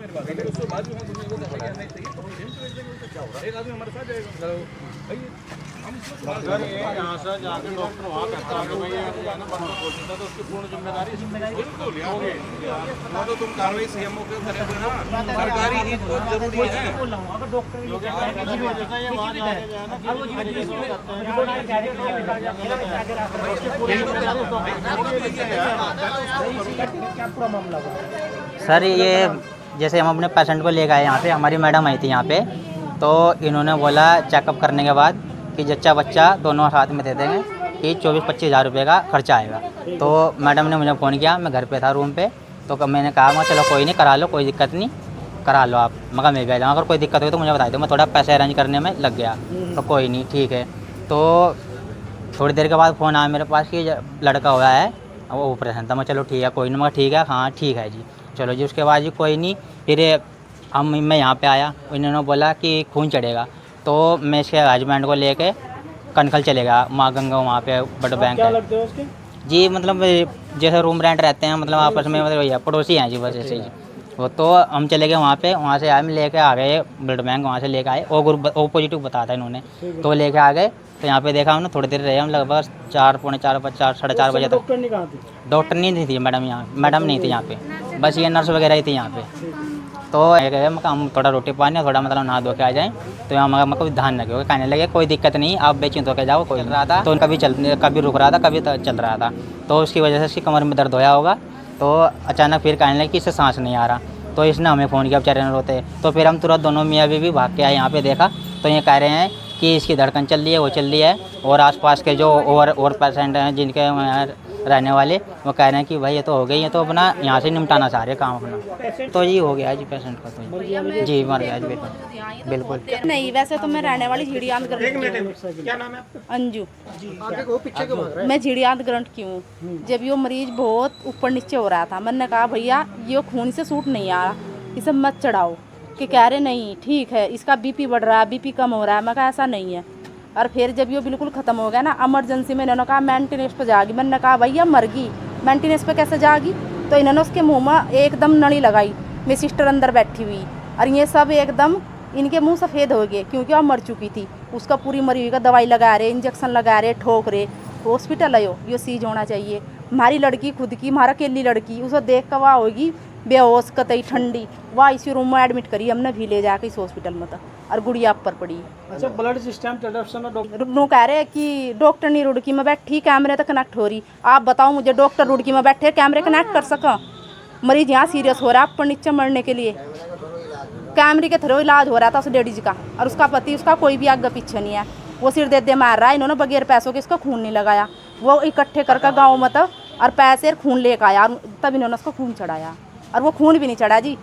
मेरे पास अगर उसको बाजू हम दुनिया को देखा नहीं सही तो एक आदमी हमारे साथ जाएगा भाई हम यहाँ से जाके डॉक्टर वहाँ कहता है भाई ये ना बंदा पहुंचता तो उसकी पूर्ण जिम्मेदारी बिल्कुल होगी वो तो तुम कार्रवाई सीएमओ के करेंगे ना सरकारी हित तो जरूरी है अगर डॉक्टर सर ये जैसे हम अपने पेशेंट को ले गए यहाँ पे, हमारी मैडम आई थी यहाँ पे, तो इन्होंने बोला चेकअप करने के बाद कि जच्चा बच्चा दोनों साथ में दे देंगे कि 24-25 हज़ार रुपये का खर्चा आएगा। तो मैडम ने मुझे फ़ोन किया, मैं घर पे था रूम पे, तो मैंने कहा चलो कोई नहीं, करा लो, कोई दिक्कत नहीं, करा लो आप। मगर मैं भी आ जाऊँगा, अगर कोई दिक्कत हुई तो मुझे बता दो। मैं थोड़ा पैसे अरेंज करने में लग गया, तो कोई नहीं ठीक है। तो थोड़ी देर के बाद फ़ोन आया मेरे पास कि लड़का हुआ है, वो ऑपरेशन था। मैं चलो ठीक है, कोई नहीं, मगर ठीक है, हाँ ठीक है जी, चलो जी। उसके बाद जी कोई नहीं, फिर मैं यहाँ पे आया, इन्होंने बोला कि खून चढ़ेगा, तो मैं इसके हस्बैंड को लेके कनखल चलेगा, माँ गंगा वहाँ पे ब्लड बैंक है जी। मतलब जैसे रूम रेंट रहते हैं, मतलब आपस में, मतलब भैया पड़ोसी हैं जी, बस ऐसे ही वो। तो हम चले गए वहाँ पे, वहाँ से आए, हम लेके आ गए ब्लड बैंक, वहाँ से लेके आए, ओ ग्रुप ओ पॉजिटिव बताया था इन्होंने, तो लेके आ गए। तो यहाँ पे देखा हमने, थोड़ी देर रहे हम, लगभग 4, पौने 4, 4:30 बजे तक। डॉक्टर नहीं थी मैडम, यहाँ मैडम नहीं थी यहाँ पे, बस ये नर्स वगैरह ही थी यहाँ पे। तो हम थोड़ा रोटी पानी, थोड़ा मतलब नहा धो के आ जाएँ, तो यहाँ मगर कोई ध्यान रखे, कहने लगे कोई दिक्कत नहीं, आप बेचिंत होकर जाओ। कोई रहा था तो कभी रुक रहा था, कभी चल रहा था, तो उसकी वजह से उसकी कमर में दर्द होया होगा। तो अचानक फिर कहने लगे कि इससे सांस नहीं आ रहा, तो इसने हमें फ़ोन किया, बेचारे रोते। तो फिर हम तुरंत दोनों मियाँ बीवी भाग के आए, यहाँ पे देखा तो ये कह रहे हैं कि इसकी धड़कन चल रही है, वो चल रही है। और आसपास के जो और पेशेंट हैं जिनके रहने वाले, वो कह रहे हैं कि भाई ये तो हो गई है, तो अपना यहाँ से निपटाना चाह रहे काम अपना। तो ये हो गया जी पेशेंट का, तो जी मर गया जी बिल्कुल। नहीं, वैसे तो मैं रहने वाली झिड़ियांत ग्रंथ क्या नाम है आपका? अंजू। पीछे मैं झिड़ियांत ग्रंथ की हूँ। जब ये मरीज बहुत ऊपर नीचे हो रहा था, मैंने कहा भैया ये खून से सूट नहीं आ रहा, इसे मत चढ़ाओ। कि कह रहे नहीं ठीक है, इसका बीपी बढ़ रहा है, बीपी कम हो रहा है। मैं कहा ऐसा नहीं है। और फिर जब ये बिल्कुल ख़त्म हो गया ना, इमरजेंसी में इन्होंने कहा मेंटेनेंस पे जाएगी। मैंने कहा भैया मर गई, मेंटेनेंस पे कैसे जाएगी? तो इन्होंने उसके मुंह में एकदम नली लगाई, मेरी सिस्टर अंदर बैठी हुई, और ये सब एकदम इनके मुंह सफ़ेद हो गए, क्योंकि वह मर चुकी थी। उसका पूरी मरी हुई का दवाई लगा रहे, इंजेक्शन लगा रहे, ठोक रहे। हॉस्पिटल आयो, ये सीज होना चाहिए। हमारी लड़की खुद की, हमारा अकेली लड़की, उसे देख कर वह होगी बेहोश, कतई ठंडी, वह इसी रूम में एडमिट करी हमने भी ले जाके इस हॉस्पिटल में था, और गुड़िया पर पड़ी। अच्छा, ब्लड सिस्टम रुकनू कह रहे कि डॉक्टर नहीं रुड़की में बैठी, कैमरे तक कनेक्ट हो रही। आप बताओ मुझे, डॉक्टर रुड़की में बैठे कैमरे कनेक्ट कर सका? मरीज यहाँ सीरियस हो रहा है, ऊपर नीचे मरने के लिए। कैमरे के थ्रू इलाज हो रहा था उस लेडीज का, और उसका पति, उसका कोई भी आगे पीछे नहीं है, वो सिर दे मार रहा है। इन्होंने बगैर पैसों के इसका खून नहीं लगाया, वो इकट्ठे करके गाँव में तब और पैसे खून लेकर आया, और तब इन्होंने उसको खून चढ़ाया, और वो खून भी नहीं चढ़ा जी।